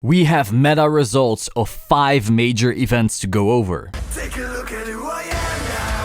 We have meta results of 5 major events to go over. Take a look at who I am now.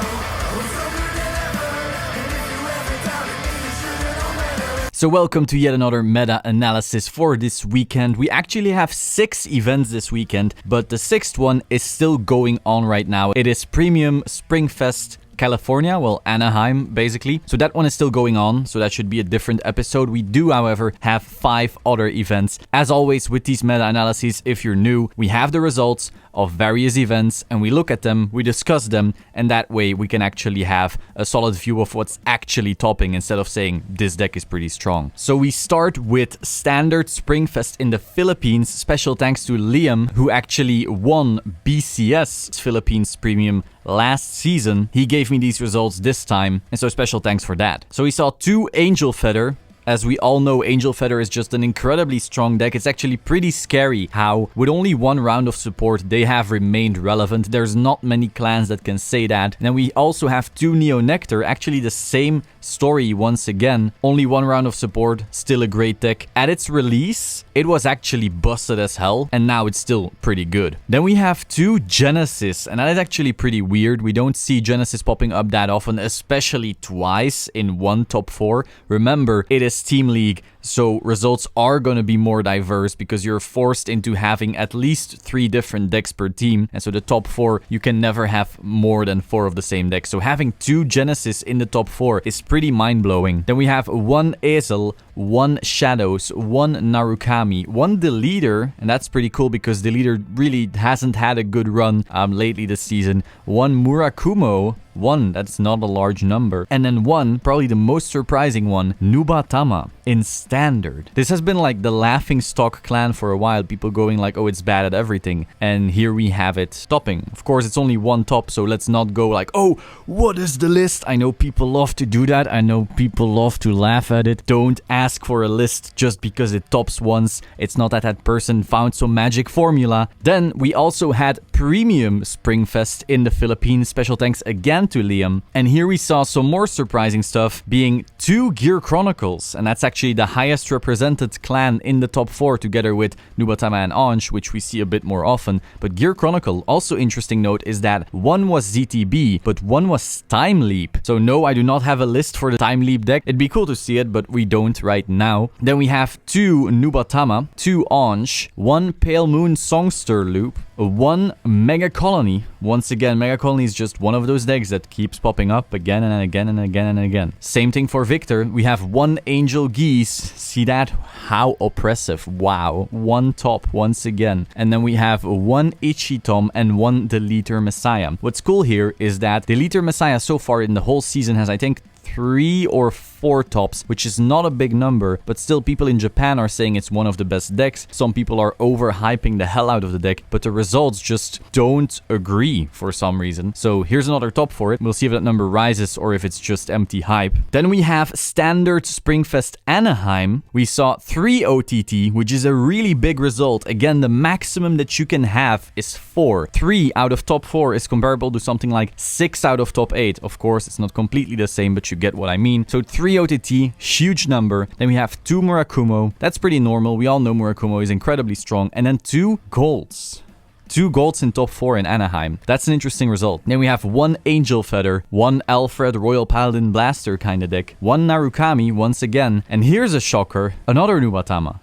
I'm stronger than ever. And if you ever doubted me, you should've known better. So welcome to yet another meta analysis for this weekend. We actually have 6 events this weekend, but the 6th one is still going on right now. It is Premium Springfest California, well, Anaheim, basically. So that one is still going on, so that should be a different episode. We do, however, have 5 other events. As always, with these meta-analyses, if you're new, we have the results of various events, and we look at them, we discuss them, and that way we can actually have a solid view of what's actually topping, instead of saying, this deck is pretty strong. So we start with Standard Springfest in the Philippines. Special thanks to Liam, who actually won BCS Philippines Premium last season. He gave me these results this time, and so special thanks for that. So we saw 2 Angel Feather. As we all know, Angel Feather is just an incredibly strong deck. It's actually pretty scary how, with only 1 round of support, they have remained relevant. There's not many clans that can say that. And then we also have 2 Neo Nectar, actually the same story once again. Only 1 round of support, still a great deck. At its release, it was actually busted as hell, and now it's still pretty good. Then we have 2 Genesis, and that is actually pretty weird. We don't see Genesis popping up that often, especially twice in one top 4. Remember, it is Team League, so results are going to be more diverse because you're forced into having at least 3 different decks per team, and so the top 4, you can never have more than 4 of the same deck. So having 2 Genesis in the top 4 is pretty mind-blowing. Then we have 1 Azel, 1 Shadows, 1 Narukami, 1 Deleter, and that's pretty cool because Deleter really hasn't had a good run lately this season, 1 Murakumo, 1, that's not a large number, and then 1, probably the most surprising one, Nubatama in Standard. This has been like the laughing stock clan for a while, people going like, oh, it's bad at everything, and here we have it topping. Of course, it's only 1 top, so let's not go like, oh, what is the list? I know people love to do that, I know people love to laugh at it. Don't ask for a list just because it tops once. It's not that that person found some magic formula. Then we also had Premium Springfest in the Philippines. Special thanks again to Liam. And here we saw some more surprising stuff, being 2 Gear Chronicles, and that's actually the highest represented clan in the top 4, together with Nubatama and Anj, which we see a bit more often. But Gear Chronicle, also interesting note, is that 1 was ZTB, but 1 was Time Leap. So no, I do not have a list for the Time Leap deck. It'd be cool to see it, but we don't right now. Then we have 2 Nubatama, 2 Anj, 1 Pale Moon Songster Loop, 1 Mega Colony. Once again, Mega Colony is just one of those decks that keeps popping up again and again and again and again. Same thing for Victor. We have 1 Angel Geese. See that? How oppressive. Wow. 1 top once again. And then we have 1 Ichitom and 1 Deleter Messiah. What's cool here is that Deleter Messiah so far in the whole season has, I think, 3 or 4 tops, which is not a big number, but still people in Japan are saying it's one of the best decks. Some people are overhyping the hell out of the deck, but the results just don't agree for some reason. So here's another top for it. We'll see if that number rises or if it's just empty hype. Then we have Standard Springfest Anaheim. We saw 3 OTT, which is a really big result. Again, the maximum that you can have is 4. 3 out of top 4 is comparable to something like 6 out of top 8. Of course, it's not completely the same, but you get what I mean. So 3 OTT, huge number. Then we have 2 Murakumo. That's pretty normal. We all know Murakumo is incredibly strong. And then 2 golds. 2 golds in top 4 in Anaheim. That's an interesting result. Then we have 1 Angel Feather, 1 Alfred Royal Paladin Blaster kind of deck, 1 Narukami once again. And here's a shocker, another Nubatama.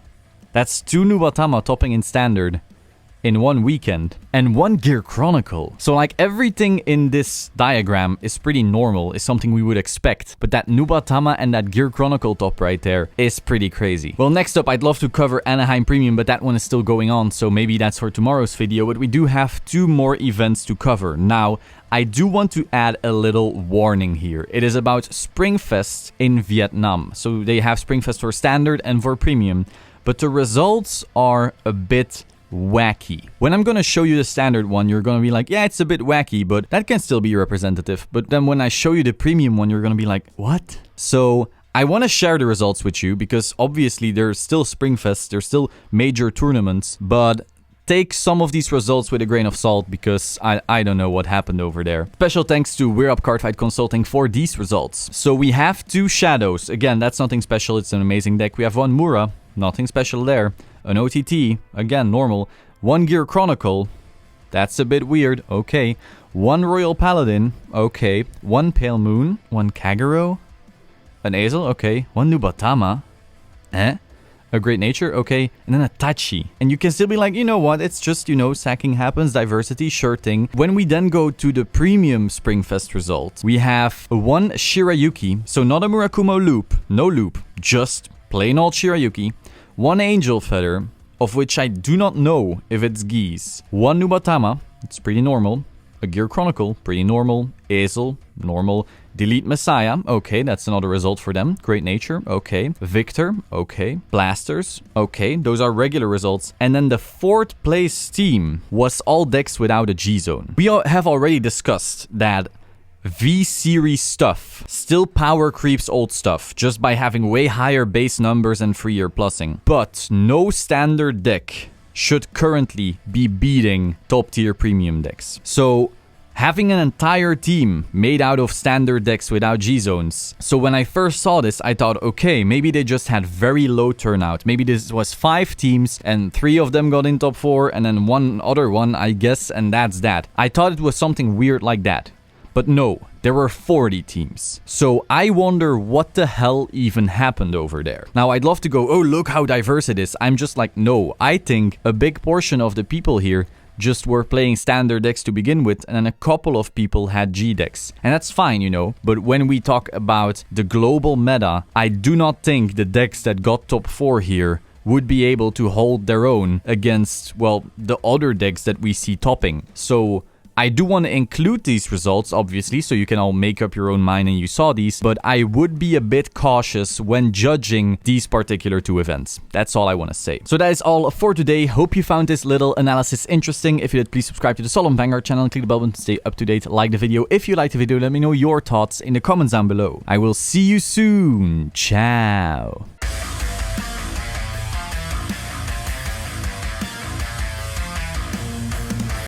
That's 2 Nubatama topping in Standard in 1 weekend, and 1 Gear Chronicle. So like everything in this diagram is pretty normal, is something we would expect, but that Nubatama and that Gear Chronicle top right there is pretty crazy. Well, next up, I'd love to cover Anaheim Premium, but that one is still going on, so maybe that's for tomorrow's video, but we do have 2 more events to cover. Now, I do want to add a little warning here. It is about Springfest in Vietnam. So they have Springfest for Standard and for Premium, but the results are a bit wacky. When I'm gonna show you the Standard one, you're gonna be like, yeah, it's a bit wacky, but that can still be representative. But then when I show you the Premium one, you're gonna be like, what? So I want to share the results with you because obviously there's still Springfest, there's still major tournaments, but take some of these results with a grain of salt because I don't know what happened over there. Special thanks to We're Up Cardfight Consulting for these results. So we have 2 Shadows. Again, that's nothing special. It's an amazing deck. We have 1 Mura. Nothing special there. An OTT, again, normal. 1 Gear Chronicle, that's a bit weird, okay. 1 Royal Paladin, okay. 1 Pale Moon, 1 Kagero, an Azel, okay. 1 Nubatama, a Great Nature, okay, and then a Tachi. And you can still be like, you know what, it's just, you know, sacking happens, diversity, sure thing. When we then go to the premium Springfest results, we have 1 Shirayuki, so not a Murakumo loop, no loop, just plain old Shirayuki. 1 Angel Feather, of which I do not know if it's geese. 1 Nubatama, it's pretty normal. A Gear Chronicle, pretty normal. Azel, normal. Delete Messiah, okay, that's another result for them. Great Nature, okay. Victor, okay. Blasters, okay, those are regular results. And then the 4th place team was all decks without a G-Zone. We have already discussed that V-Series stuff still power creeps old stuff, just by having way higher base numbers and freer plussing. But no standard deck should currently be beating top tier premium decks. So having an entire team made out of standard decks without G-Zones. So when I first saw this, I thought, okay, maybe they just had very low turnout. Maybe this was 5 teams and 3 of them got in top 4 and then 1 other one, I guess, and that's that. I thought it was something weird like that. But no, there were 40 teams. So I wonder what the hell even happened over there. Now, I'd love to go, oh, look how diverse it is. I'm just like, no, I think a big portion of the people here just were playing standard decks to begin with, and then a couple of people had G decks. And that's fine, you know, but when we talk about the global meta, I do not think the decks that got top 4 here would be able to hold their own against, well, the other decks that we see topping. So I do want to include these results, obviously, so you can all make up your own mind and you saw these, but I would be a bit cautious when judging these particular 2 events. That's all I want to say. So that is all for today. Hope you found this little analysis interesting. If you did, please subscribe to the Solemn Vanguard channel and click the bell button to stay up to date. Like the video. If you liked the video, let me know your thoughts in the comments down below. I will see you soon. Ciao.